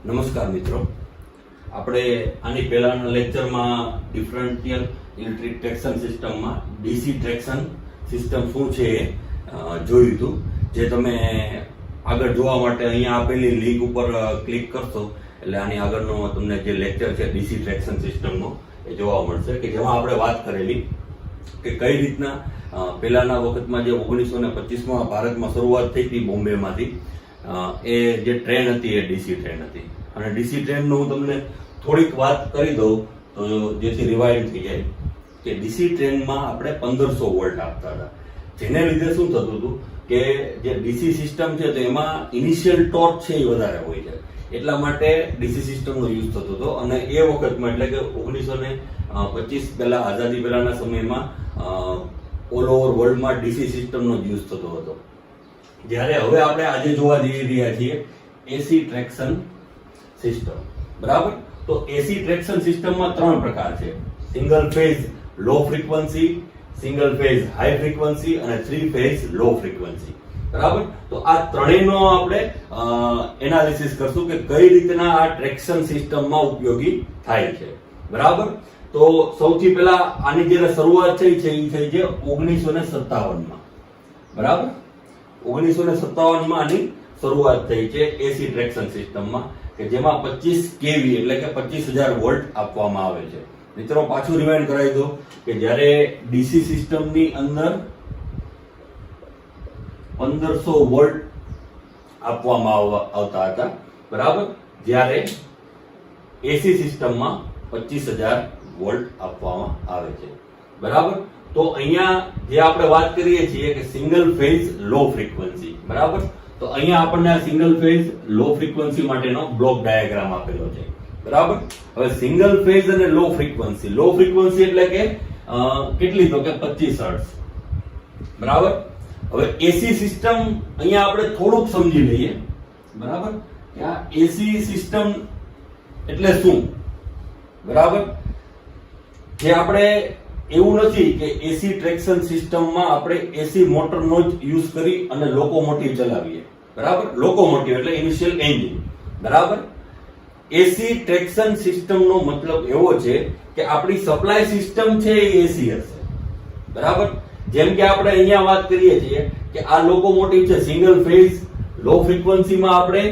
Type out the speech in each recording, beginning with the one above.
નમસ્કાર મિત્રો, આપણે આની પહેલાના લેક્ચરમાં ડિફરન્શિયલ ઇલેક્ટ્રિક ટ્રેક્શન સિસ્ટમમાં ડીસી ટ્રેક્શન સિસ્ટમ શું છે એ જોયું હતું. જે તમે આગળ જોવા માટે અહીંયા આપેલી લિંક ઉપર ક્લિક કરશો એટલે આની આગળનો તમને જે લેક્ચર છે ડીસી ટ્રેક્શન સિસ્ટમનો એ જોવા મળશે, કે જેમાં આપણે વાત કરેલી કે કઈ રીતના પહેલાના વખતમાં જે 1925માં ભારતમાં શરૂઆત થઈ હતી બોમ્બેમાંથી, એ જે ટ્રેન હતી એ ડીસી ટ્રેન હતી. અને ડીસી ટ્રેનનું હું તમને થોડીક વાત કરી દઉં તો જેથી રિવાઇન્ડ થઈ જાય કે ડીસી ટ્રેનમાં આપણે 1500 વોલ્ટ આપતા હતા, જેને લીધે શું થતું હતું કે જે ડીસી સિસ્ટમ છે તો એમાં ઇનિશિયલ ટોર્ક છે એ વધારે હોય છે, એટલા માટે ડીસી સિસ્ટમનો યુઝ થતો હતો. અને એ વખતમાં એટલે કે 1925 પહેલા આઝાદી પહેલાના સમયમાં ઓલ ઓવર વર્લ્ડમાં ડીસી સિસ્ટમનો યુઝ થતો હતો. જ્યારે હવે આપણે આજે જોવા જઈ રહ્યા છીએ એસી ટ્રેક્શન સિસ્ટમ, બરાબર. તો એસી ટ્રેક્શન સિસ્ટમમાં 3 પ્રકાર છે: single phase low frequency, single phase high frequency અને 3 ફેઝ લો ફ્રીક્વન્સી, બરાબર. તો આ ત્રણેયનો આપણે એનાલિસિસ કરશું કે કઈ રીતના આ ટ્રેક્શન સિસ્ટમમાં ઉપયોગી થાય છે, બરાબર. તો સૌથી પહેલા આની જ્યારે શરૂઆત થઈ છે એ થઈ છે 1957માં, બરાબર. 1957માં આની શરૂઆત થઈ છે એસી ટ્રેક્શન સિસ્ટમમાં, કે જેમાં 25 કેવી એટલે કે 25000 વોલ્ટ આપવામાં આવે છે. મિત્રો પાછું રિમાઇન્ડ કરાવી દો કે જ્યારે ડીસી સિસ્ટમની અંદર 1500 વોલ્ટ આપવામાં આવતા હતા, બરાબર, જ્યારે એસી સિસ્ટમમાં 25000 વોલ્ટ આપવામાં આવે છે, બરાબર. તો અહીંયા જે આપણે વાત કરીએ છીએ કે સિંગલ ફેઝ લો ફ્રીક્વન્સી, બરાબર. તો અહીંયા આપણને આ સિંગલ ફેઝ લો ફ્રીક્વન્સી માટેનો બ્લોક ડાયાગ્રામ આપેલો છે, બરાબર. હવે સિંગલ ફેઝ અને લો ફ્રીક્વન્સી એટલે કે કેટલી, તો કે 25 હર્ટ્ઝ, બરાબર. હવે એસી સિસ્ટમ અહીંયા આપણે થોડુંક સમજી લઈએ, બરાબર, કે આ એસી સિસ્ટમ એટલે શું, બરાબર. જે આપણે એવું નથી કે એસી ટ્રેક્શન સિસ્ટમમાં આપણે એસી મોટરનો જ યુઝ કરી અને લોકોમોટિવ ચલાવીએ, બરાબર. લોકોમોટિવ એટલે ઇનિશિયલ એન્જિન, બરાબર. એસી ટ્રેક્શન સિસ્ટમનો મતલબ એવો છે કે આપણી સપ્લાય સિસ્ટમ છે એ એસી હશે, બરાબર. જેમ કે આપણે અહીંયા વાત કરીએ છીએ કે આ લોકોમોટિવ છે સિંગલ ફેઝ લો ફ્રીક્વન્સીમાં આપણે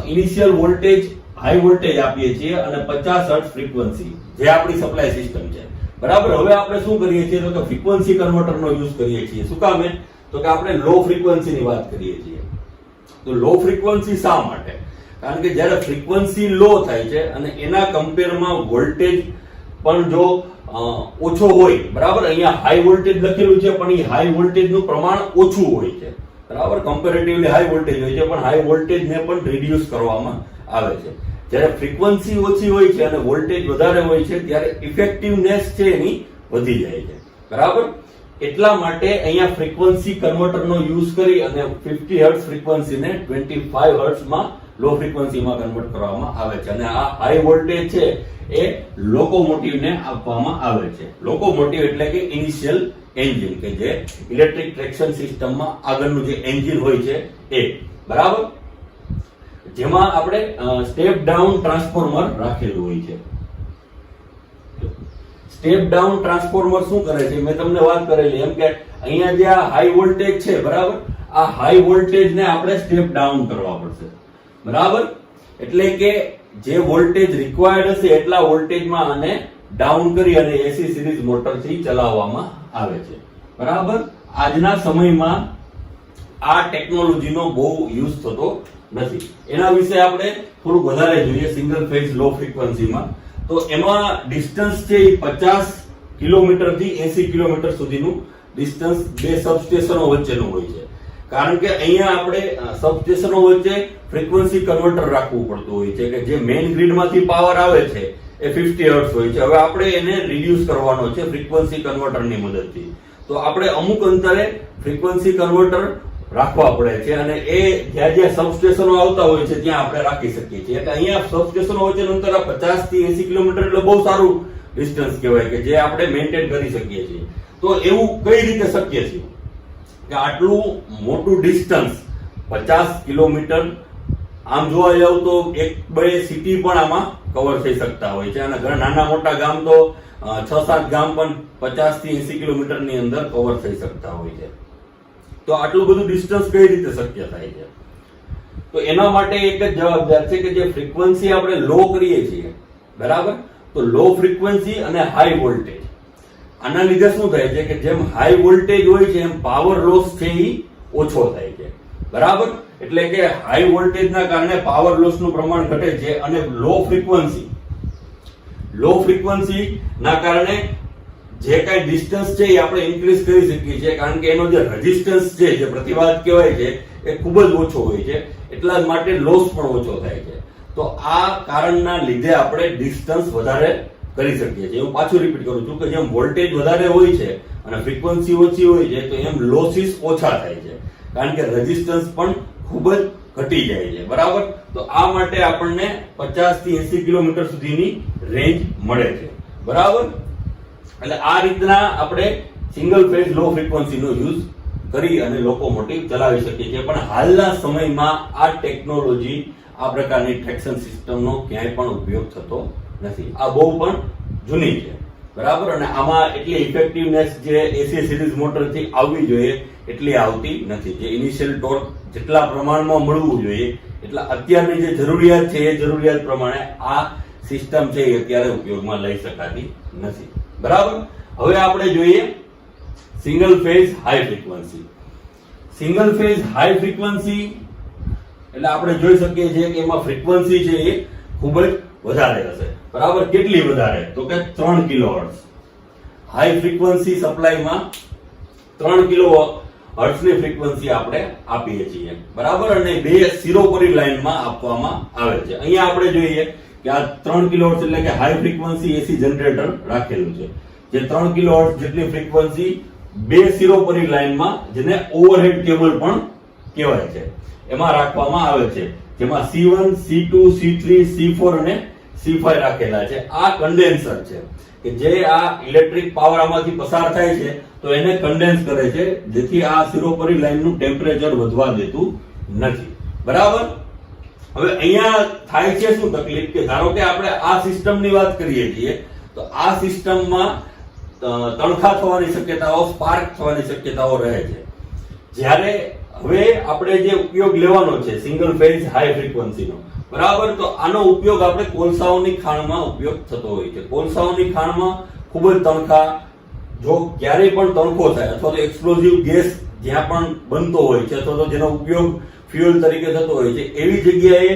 ઇનિશિયલ વોલ્ટેજ હાઈ વોલ્ટેજ આપીએ છીએ અને 50 હર્ટ્ઝ ફ્રીક્વન્સી જે આપણી સપ્લાય સિસ્ટમ છે, બરાબર. હવે આપણે શું કરીએ છીએ તો ફ્રીક્વન્સી કન્વર્ટરનો યુઝ કરીએ છીએ. શું કામ? તો કે આપણે લો ફ્રીક્વન્સીની વાત કરીએ છીએ. તો લો ફ્રીક્વન્સી શા માટે? કારણ કે જ્યારે ફ્રીક્વન્સી લો થાય છે અને એના કમ્પેરમાં વોલ્ટેજ પણ જો ઓછો હોય, બરાબર. અહીંયા હાઈ વોલ્ટેજ લખેલું છે પણ એ હાઈ વોલ્ટેજનું પ્રમાણ ઓછું હોય છે, બરાબર. કમ્પેરેટિવલી હાઈ વોલ્ટેજ હોય છે પણ હાઈ વોલ્ટેજને પણ રિડ્યુસ કરવામાં આવે છે. જ્યારે ફ્રીક્વન્સી ઓછી હોય છે અને વોલ્ટેજ વધારે હોય છે ત્યારે ઇફેક્ટિવનેસ છે એની વધી જાય છે, બરાબર. એટલા માટે અહીંયા ફ્રીક્વન્સી કન્વર્ટરનો યુઝ કરી અને 50 હર્ટ્ઝ ફ્રીક્વન્સીને 25 હર્ટ્ઝમાં લો ફ્રીક્વન્સીમાં કન્વર્ટ કરવામાં આવે છે. અને આ હાઈ વોલ્ટેજ છે એ લોકોમોટિવને આપવામાં આવે છે. લોકોમોટિવ એટલે કે ઇનિશિયલ એન્જિન, કે જે ઇલેક્ટ્રિક ટ્રેક્શન સિસ્ટમમાં આગળનું જે એન્જિન હોય છે એ, બરાબર. જેમાં આપણે સ્ટેપ ડાઉન ટ્રાન્સફોર્મર રાખેલું હોય છે. સ્ટેપ ડાઉન ટ્રાન્સફોર્મર શું કરે છે? મેં તમને વાત કરેલી એમ કે અહીંયા જે આ હાઈ વોલ્ટેજ છે, બરાબર, આ હાઈ વોલ્ટેજને આપણે સ્ટેપ ડાઉન કરવા પડશે, બરાબર. એટલે કે જે વોલ્ટેજ રિક્વાયર્ડ હશે એટલા વોલ્ટેજમાં આને ડાઉન કરી અને એસી સિરીઝ મોટરથી ચલાવવામાં આવે છે, બરાબર. આજના સમયમાં આ ટેકનોલોજીનો બહુ યુઝ થતો નથી. એના વિશે આપણે થોડું વધારે જોઈએ. સિંગલ ફેઝ લો ફ્રીક્વન્સીમાં તો એમાં ડિસ્ટન્સ છે એ 50 કિલોમીટર થી 80 કિલોમીટર સુધીનું ડિસ્ટન્સ બે સબસ્ટેશનો વચ્ચેનું હોય છે. કારણ કે અહીંયા આપણે સબસ્ટેશનો વચ્ચે ફ્રીક્વન્સી કન્વર્ટર રાખવું પડતું હોય છે, કે જે મેઇન ગ્રીડમાંથી પાવર આવે છે એ 50 હર્ટ્ઝ હોય છે. હવે આપણે એને રિડ્યુસ કરવાનો છે ફ્રીક્વન્સી કન્વર્ટરની મદદથી. તો આપણે અમુક અંતરે ફ્રીક્વન્સી કન્વર્ટર રાખવા પડે છે અને એ જ્યાં જ્યાં સબસ્ટેશનો આવતા હોય છે ત્યાં આપણે રાખી શકીએ છીએ. એટલે અહીંયા સબસ્ટેશનો વચ્ચેનું અંતર 50 થી 80 કિલોમીટર એટલે બહુ સારું ડિસ્ટન્સ કહેવાય, કે જે આપણે મેન્ટેન કરી શકીએ છીએ. તો એવું કઈ રીતે શક્ય છે કે આટલું મોટું ડિસ્ટન્સ 50 કિલોમીટર આમ જોવા જાવ તો 1-2 સિટી પણ આમાં કવર થઈ શકતા હોય છે અને ઘણા નાના મોટા ગામ તો 6-7 ગામ પણ 50 થી 80 કિલોમીટરની અંદર કવર થઈ શકતા હોય છે. તો આટલું બધું ડિસ્ટન્સ કઈ રીતે શક્ય થાય છે? તો એના માટે એક જ જવાબદાર છે કે જે ફ્રીક્વન્સી આપણે લો કરીએ છીએ, બરાબર, તો લો ફ્રીક્વન્સી અને હાઈ વોલ્ટેજ, આના લીધે શું થાય છે કે જેમ હાઈ વોલ્ટેજ હોય છે એમ પાવર લોસ છે એ ઓછો થાય છે, બરાબર. એટલે કે હાઈ વોલ્ટેજના કારણે પાવર લોસનું પ્રમાણ ઘટે છે અને લો ફ્રીક્વન્સી ના કારણે જે કાંઈ ડિસ્ટન્સ છે એ આપણે ઇન્ક્રીઝ કરી શકીએ છીએ, કારણ કે એનો જે રેઝિસ્ટન્સ છે, જે પ્રતિવાદ કહેવાય છે, એ ખૂબ જ ઓછો હોય છે, એટલા જ માટે લોસ પણ ઓછો થાય છે. તો આ કારણના લીધે આપણે ડિસ્ટન્સ વધારે કરી શકીએ છીએ. હું પાછું રિપીટ કરું છું કે જેમ વોલ્ટેજ વધારે હોય છે અને ફ્રીક્વન્સી ઓછી હોય છે તો એમ લોસીસ ઓછા થાય છે, કારણ કે રેઝિસ્ટન્સ પણ ખૂબ જ ઘટી જાય છે, બરાબર. તો આ માટે આપણને 50 થી 80 કિલોમીટર સુધીની રેન્જ મળે છે, બરાબર. એટલે આ રીતના આપણે સિંગલ ફેઝ લો ફ્રીક્વન્સીનો યુઝ કરી અને લોકોમોટિવ ચલાવી શકીએ છીએ. પણ હાલના સમયમાં આ ટેકનોલોજી, આ પ્રકારની ટ્રેક્શન સિસ્ટમનો ક્યાંય પણ ઉપયોગ થતો નથી. આ બહુ પણ જૂની છે, બરાબર. અને આમાં એટલી ઇફેક્ટિવનેસ જે એસી સિરીઝ મોટરથી આવવી જોઈએ એટલી આવતી નથી. જે ઇનિશિયલ ટોર્ક જેટલા પ્રમાણમાં મળવું જોઈએ એટલા અત્યારની જે જરૂરિયાત છે એ જરૂરિયાત પ્રમાણે આ સિસ્ટમ છે એ અત્યારે ઉપયોગમાં લઈ શકાતી નથી, બરાબર. હવે આપણે જોઈએ single phase high frequency. Single phase high frequency એટલે આપણે જોઈ શકીએ છીએ કે એમાં ફ્રીક્વન્સી છે એ ખૂબ જ વધારે હશે, બરાબર. કેટલી વધારે? તો કે 3 કિલોહર્ટ્ઝ. હાઈ ફ્રીક્વન્સી સપ્લાયમાં 3 કિલોહર્ટ્ઝની ફ્રીક્વન્સી આપણે આપીએ છીએ, બરાબર. અને 2 શિરોપરી લાઇનમાં આપવામાં આવે છે. અહીંયા આપણે જોઈએ કે આ 3 કિલોહર્ટ્ઝ એટલે કે હાઈ ફ્રીક્વન્સી એસી જનરેટર રાખેલું છે, જે 3 કિલોહર્ટ્ઝ જેટલી ફ્રીક્વન્સી 2 શિરોપરી લાઇનમાં, જેને ઓવરહેડ કેબલ પણ કહેવાય છે, એમાં રાખવામાં આવે છે, જેમાં C1, C2, C3, C4 અને C5 રાખેલા છે. આ કન્ડેન્સર છે કે જે આ ઇલેક્ટ્રિક પાવર આમાંથી પસાર થાય છે તો એને કન્ડેન્સ કરે છે, જેથી આ શિરોપરી લાઇનનું ટેમ્પરેચર વધવા દેતું નથી, બરાબર. હવે અહીંયા થાય છે શું તકલીફ કે ધારો કે આપણે આ સિસ્ટમની વાત કરીએ છીએ તો આ સિસ્ટમમાં તણખા થવાની શક્યતાઓ, સ્પાર્ક થવાની શક્યતાઓ રહે છે. જ્યારે હવે આપણે જે ઉપયોગ લેવાનો છે સિંગલ ફેઝ હાઈ ફ્રીક્વન્સીનો, બરાબર, તો આનો ઉપયોગ આપણે કોલસાઓની ખાણમાં ઉપયોગ થતો હોય છે. કોલસાઓની ખાણમાં ખૂબ જ તણખા, જો ક્યારેય પણ તણખો થાય અથવા તો એક્સપ્લોઝિવ ગેસ જ્યાં પણ બનતો હોય છે અથવા તો જેનો ઉપયોગ ફ્યુઅલ તરીકે થતો હોય છે, એવી જગ્યાએ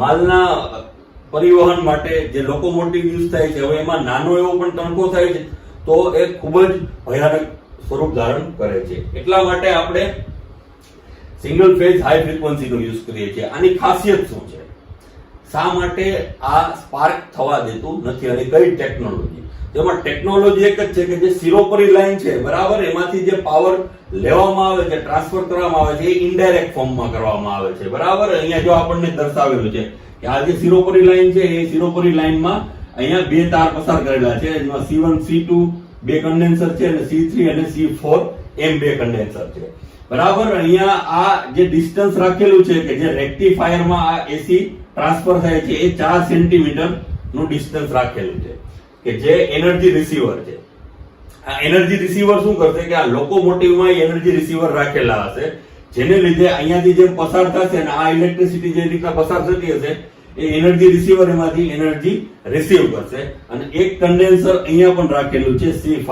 માલના પરિવહન માટે જે લોકોમોટિવ યુઝ થાય છે, હવે એમાં નાનો એવો પણ તણખો થાય છે તો એ ખૂબ જ ભયાનક સ્વરૂપ ધારણ કરે છે. એટલા માટે આપણે સિંગલ ફેઝ હાઈ ફ્રીક્વન્સીનો યુઝ કરીએ છીએ. આની ખાસિયત શું છે? શા માટે આ સ્પાર્ક થવા દેતું નથી અને કઈ ટેકનોલોજી? તેમાં ટેકનોલોજી એક જ છે કે જે શિરોપરી લાઇન છે, બરાબર, એમાંથી જે પાવર લેવામાં આવે છે, ટ્રાન્સફર કરવામાં આવે છે, એ ઇનડાયરેક્ટ ફોર્મમાં કરવામાં આવે છે, બરાબર. અહીંયા જો આપણને દર્શાવેલું છે કે આ જે શિરોપરી લાઇન છે એ શિરોપરી લાઇનમાં અહીંયા 2 તાર પસાર કરેલા છે, એમાં C1, C2 2 કન્ડેન્સર છે અને C3 અને C4 એમ 2 કન્ડેન્સર છે, બરાબર. અહીંયા આ જે ડિસ્ટન્સ રાખેલું છે કે જે રેક્ટિફાયરમાં આ એસી ટ્રાન્સફર થાય છે એ 4 સેન્ટીમીટર નું ડિસ્ટન્સ રાખેલું છે કે જે એનર્જી રિસીવર છે. આ એનર્જી રિસીવર શું કરશે કે આ લોકોમોટિવમાં એનર્જી રિસીવર રાખેલા હશે, જેને લીધે અહીંયાથી જેમ પસાર થશે અને આ ઇલેક્ટ્રિસિટી જે રીતના પસાર થતી હશે એ એનર્જી રિસીવર એમાંથી એનર્જી રિસીવ કરશે. અને એક કન્ડેન્સર અહીંયા પણ રાખેલું છે C5,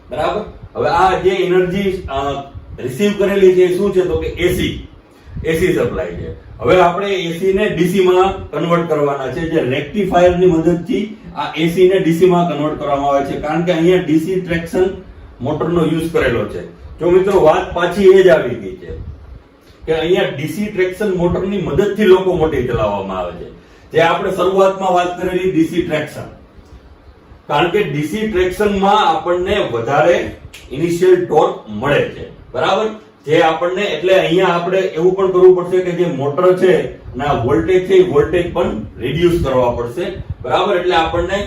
બરાબર. હવે આ જે એનર્જી રિસીવ કરેલી છે એ શું છે તો કે એસી સપ્લાય છે. હવે આપણે એસી ને ડીસી માં કન્વર્ટ કરવાના છે, જે રેક્ટિફાયર ની મદદથી આ એસી ને ડીસી માં કન્વર્ટ કરવામાં આવે છે, કારણ કે અહીંયા ડીસી ટ્રેક્શન મોટરનો યુઝ કરેલો છે. જો મિત્રો વાત પાછી એ જ આવી ગઈ છે કે અહીંયા ડીસી ટ્રેક્શન મોટરની મદદથી લોકોમોટિવ ચલાવવામાં આવે છે, જે આપણે શરૂઆતમાં વાત કરેલી ડીસી ટ્રેક્શન. કારણ કે ડીસી ટ્રેક્શનમાં આપણને વધારે ઇનિશિયલ ટોર્ક મળે છે, બરાબર. જે આપણને, એટલે અહીંયા આપણે એવું પણ કરવું પડશે કે જે મોટર છે અને આ વોલ્ટેજ છે એ વોલ્ટેજ પણ રિડ્યુસ કરવા પડશે, બરાબર. એટલે આપણને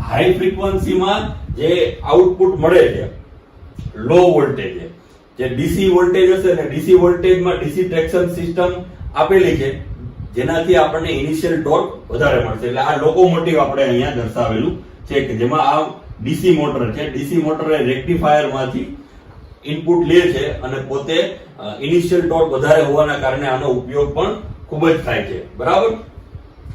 હાઈ ફ્રીક્વન્સીમાં જે આઉટપુટ મળે છે લો વોલ્ટેજ, જે ડીસી વોલ્ટેજ હશે ને ડીસી વોલ્ટેજમાં ડીસી ટ્રેક્શન સિસ્ટમ આપેલી છે, જેનાથી આપણને ઇનિશિયલ ટોર્ક વધારે મળશે. એટલે આ લોકોમોટિવ આપણે અહીંયા દર્શાવેલું છે કે જેમાં આ ડીસી મોટર છે. ડીસી મોટર એ રેક્ટિફાયર માંથી ઇનપુટ લે છે અને પોતે ઇનિશિયલ ટોર્ક વધારે હોવાના કારણે આનો ઉપયોગ પણ ખૂબ જ થાય છે. બરાબર.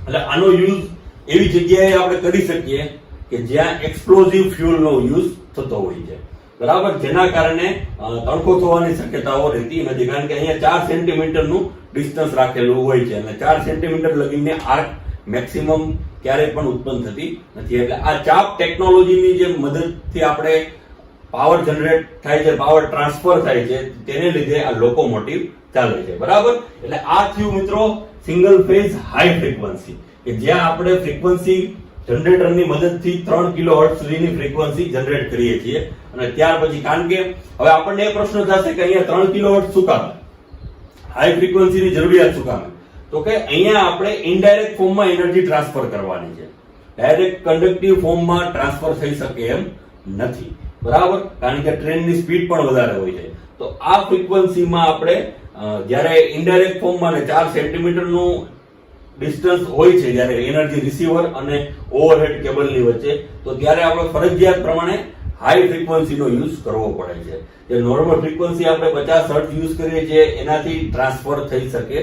એટલે આનો યુઝ એવી જગ્યાએ આપણે કરી શકીએ કે જ્યાં એક્સપ્લોઝિવ ફ્યુઅલનો યુઝ થતો હોય છે. બરાબર. જેના કારણે તણખો થવાની શક્યતાઓ રહેતી નથી, કારણ કે અહીંયા 4 સેન્ટીમીટરનું ડિસ્ટન્સ રાખેલું હોય છે અને 4 સેન્ટીમીટર લગીને આર્ક મેક્સિમમ ક્યારેય પણ ઉત્પન્ન થતી નથી. એટલે આ ચાપ ટેકનોલોજીની જે મદદથી આપણે પાવર જનરેટ થાય છે, પાવર ટ્રાન્સફર થાય છે, તેને લીધે આ લોકોમોટિવ ચાલે છે. બરાબર. એટલે આ થયું મિત્રો સિંગલ ફેઝ હાઈ ફ્રીક્વન્સી, કે જ્યાં આપણે ફ્રીક્વન્સી જનરેટરની મદદથી 3 કિલોહર્ટ્ઝ સુધીની ફ્રીક્વન્સી જનરેટ કરીએ છીએ. અને ત્યાર પછી, કારણ કે હવે આપણને એ પ્રશ્ન થશે કે અહીંયા 3 કિલોહર્ટ્ઝ શું કામ, હાઈ ફ્રીક્વન્સીની જરૂરિયાત શું કામ? તો કે અહીંયા આપણે ઇનડાયરેક્ટ ફોર્મમાં એનર્જી ટ્રાન્સફર કરવાની છે, ડાયરેક્ટ કન્ડક્ટિવ ફોર્મમાં ટ્રાન્સફર થઈ શકે એમ નથી. બરાબર. કારણ કે ટ્રેનની સ્પીડ પણ વધારે હોય છે. તો આ ફ્રીક્વન્સીમાં આપણે જ્યારે ઇનડાયરેક્ટ ફોર્મમાં 4 સેન્ટીમીટરનું ડિસ્ટન્સ હોય છે જ્યારે એનર્જી રિસીવર અને ઓવરહેડ કેબલની વચ્ચે, તો ત્યારે આપણે ફરજિયાત પ્રમાણે હાઈ ફ્રીક્વન્સીનો યુઝ કરવો પડે છે. જે નોર્મલ ફ્રીક્વન્સી આપણે 50 હર્ટ્ઝ યુઝ કરીએ છીએ એનાથી ટ્રાન્સફર થઈ શકે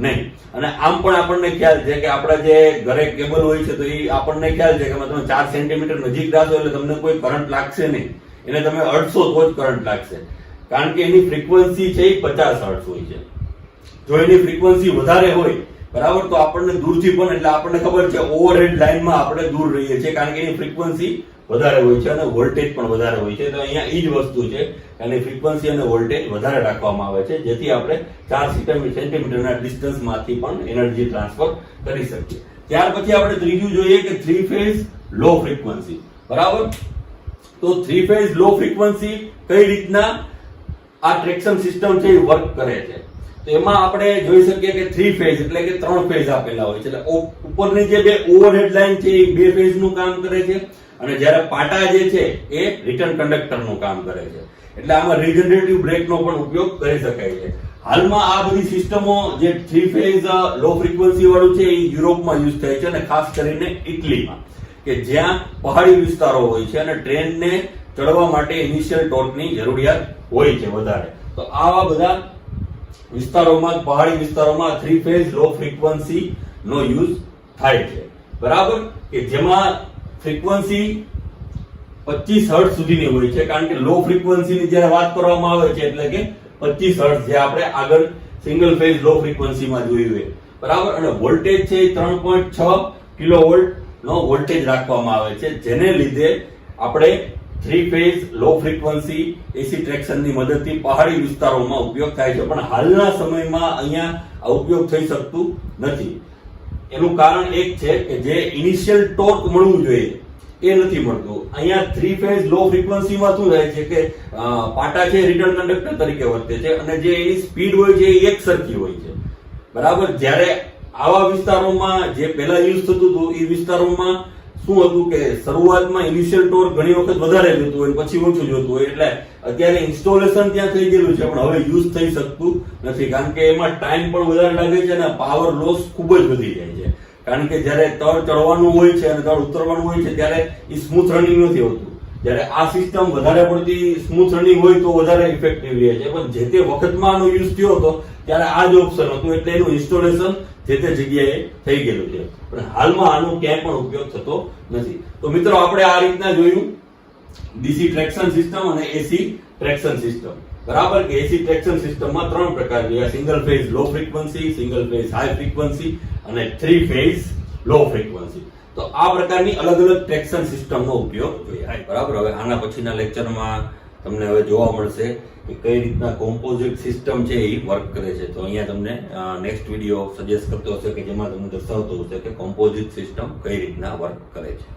નહીં. અને આમ પણ આપણને ખ્યાલ છે કે આપણા જે ઘરે કેબલ હોય છે તો એ આપણને ખ્યાલ છે કે તમે 4 સેન્ટીમીટર નજીક રાખશો એટલે તમને કોઈ કરંટ લાગશે નહીં, એને તમે અડશો તો જ કરંટ લાગશે, કારણ કે એની ફ્રીક્વન્સી છે એ 50 હર્ટ્ઝ હોય છે. જો એની ફ્રીક્વન્સી વધારે હોય, બરાબર, તો આપણને દૂરથી પણ, એટલે આપણને ખબર છે ઓવરહેડ લાઇનમાં આપણે દૂર રહીએ છીએ કારણ કે એની ફ્રીક્વન્સી વધારે હોય છે અને વોલ્ટેજ પણ વધારે હોય છે. તો અહીંયા એ જ વસ્તુ છે, એની ફ્રીક્વન્સી અને વોલ્ટેજ વધારે રાખવામાં આવે છે, જેથી આપણે 4 સેન્ટીમીટરના ડિસ્ટન્સમાંથી પણ એનર્જી ટ્રાન્સફર કરી શકીએ. ત્યાર પછી આપણે ત્રીજું જોઈએ કે 3 ફેઝ લો ફ્રીક્વન્સી. બરાબર. તો 3 ફેઝ લો ફ્રીક્વન્સી કઈ રીતના આ ટ્રેક્શન સિસ્ટમ છે એ વર્ક કરે છે. તો એમાં આપણે જોઈ શકીએ કે 3 ફેઝ એટલે કે 3 ફેઝ આપેલા હોય છે. એટલે ઉપરની જે બે ઓવરહેડ લાઇન છે એ 2 ફેઝ નું કામ કરે છે અને જ્યારે પાટા જે છે એ રિટર્ન કંડક્ટર નું કામ કરે છે. એટલે આમાં રીજનરેટિવ બ્રેકનો પણ ઉપયોગ કરી શકાય છે. હાલમાં આ બધી સિસ્ટમો જે 3 ફેઝ લો ફ્રીક્વન્સી વાળું છે એ યુરોપમાં યુઝ થાય છે અને ખાસ કરીને ઇટલીમાં, કે જ્યાં પહાડી વિસ્તારો હોય છે અને ટ્રેનને ચડવા માટે ઇનિશિયલ ટોર્કની જરૂરિયાત હોય છે વધારે. તો આવા બધા વિસ્તારોમાં, પહાડી વિસ્તારોમાં 3 ફેઝ લો ફ્રીક્વન્સી નો યુઝ થાય છે. બરાબર. કે જેમાં ફ્રીક્વન્સી 25 હર્ટ્ઝ સુધીની હોય છે, કારણ કે લો ફ્રીક્વન્સીની જ્યારે વાત કરવામાં આવે છે એટલે કે 25 હર્ટ્ઝ, જે આપણે આગળ સિંગલ ફેઝ લો ફ્રીક્વન્સીમાં જોયું હોય. બરાબર. અને વોલ્ટેજ છે 3.6 કિલોવોલ્ટ નો વોલ્ટેજ રાખવામાં આવે છે, જેને લીધે આપણે 3 ફેઝ લો ફ્રીક્વન્સી એસી ટ્રેક્શનની મદદથી પહાડી વિસ્તારોમાં ઉપયોગ થાય છે. પણ હાલના સમયમાં અહીંયા આ ઉપયોગ થઈ શકતું નથી. એનું કારણ એક છે કે જે ઇનિશિયલ ટોર્ક મળવું જોઈએ એ નથી મળતું. અહીંયા 3 ફેઝ લો ફ્રીક્વન્સીમાં શું થાય છે કે પાટા છે રિટર્ન કંડક્ટર તરીકે વર્તે છે અને જે એની સ્પીડ હોય છે એ એક સરખી હોય છે. બરાબર. જ્યારે આવા વિસ્તારોમાં જે પહેલા યુઝ થતું હતું એ વિસ્તારોમાં શું હતું કે શરૂઆતમાં ઇનિશિયલ ટોર્ક ઘણી વખત વધારે જોતું હોય પછી ઓછું જોતું હોય. એટલે અત્યારે ઇન્સ્ટોલેશન ત્યાં થઈ ગયેલું છે પણ હવે યુઝ થઈ શકતું નથી, કારણ કે એમાં ટાઈમ પણ વધારે લાગે છે અને પાવર લોસ ખૂબ જ વધી જાય છે. કારણ કે જ્યારે તળ ચડવાનું હોય છે અને તળ ઉતરવાનું હોય છે ત્યારે એ સ્મૂથ રનિંગ નથી હોતું. જ્યારે આ સિસ્ટમ વધારે પડતી સ્મૂથ રનિંગ હોય તો વધારે ઇફેક્ટિવ રહે છે, પણ જે તે વખતમાં આનો યુઝ થયો હતો ત્યારે આ જ ઓપ્શન હતું, એટલે એનું ઇન્સ્ટોલેશન જે તે જગ્યાએ થઈ ગયેલું છે. પણ હાલમાં આનો ક્યાંય પણ ઉપયોગ થતો નથી. તો મિત્રો આપણે આ રીતના જોયું ડીસી ટ્રેક્શન સિસ્ટમ અને એસી ટ્રેક્શન સિસ્ટમ. બરાબર. કે એસી ટ્રેક્શન સિસ્ટમમાં 3 પ્રકાર જોયા: single phase low frequency, single phase high frequency અને 3 ફેઝ લો ફ્રીક્વન્સી. તો આ પ્રકારની અલગ અલગ ટ્રેક્શન સિસ્ટમનો ઉપયોગ જોયા. બરાબર. હવે આના પછીના લેક્ચરમાં તમને હવે જોવા મળશે કે કઈ રીતના કોમ્પોઝિટ સિસ્ટમ છે એ વર્ક કરે છે. તો અહીંયા તમને નેક્સ્ટ વિડીયો સજેસ્ટ કરતો હશે કે જેમાં તમને દર્શાવતો હશે કે કોમ્પોઝિટ સિસ્ટમ કઈ રીતના વર્ક કરે છે.